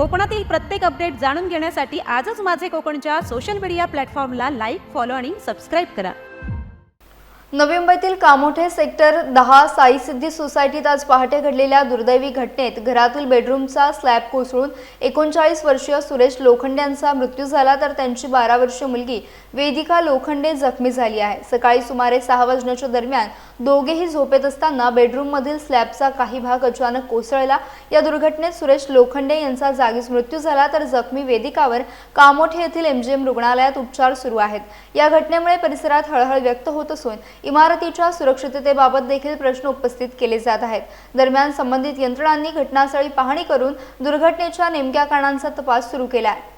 कोकणातील प्रत्येक अपडेट जाणून घेण्यासाठी आजच माझे कोकणच्या सोशल मीडिया प्लॅटफॉर्मला लाईक, फॉलो आणि सबस्क्राईब करा। नवी मुंबईतील कामोठे सेक्टर 10 साई सिद्धी सोसायटीत आज पहाटे घडलेल्या दुर्दैवी घटनेत घरातील बेडरूमचा स्लॅब कोसळून 39 वर्षीय सुरेश लोखंडे यांचा मृत्यू झाला, तर त्यांची 12 वर्षीय मुलगी वेदिका लोखंडे जखमी झाली आहे। सकाळी सुमारे 6 वाजण्याच्या दरम्यान दोघेही झोपेत असताना बेडरूममधील स्लॅबचा काही भाग अचानक कोसळला। या दुर्घटनेत सुरेश लोखंडे यांचा जागीच मृत्यू झाला, तर जखमी वेदिकावर कामोठे येथील MGM रुग्णालयात उपचार सुरू आहेत। या घटनेमुळे परिसरात हळहळ व्यक्त होत असून इमारतीच्या सुरक्षिततेबाबत देखील प्रश्न उपस्थित केले जात आहेत। दरम्यान संबंधित यंत्रणांनी घटनास्थळी पाहणी करून दुर्घटनेच्या नेमक्या कारणांचा तपास सुरू केला आहे।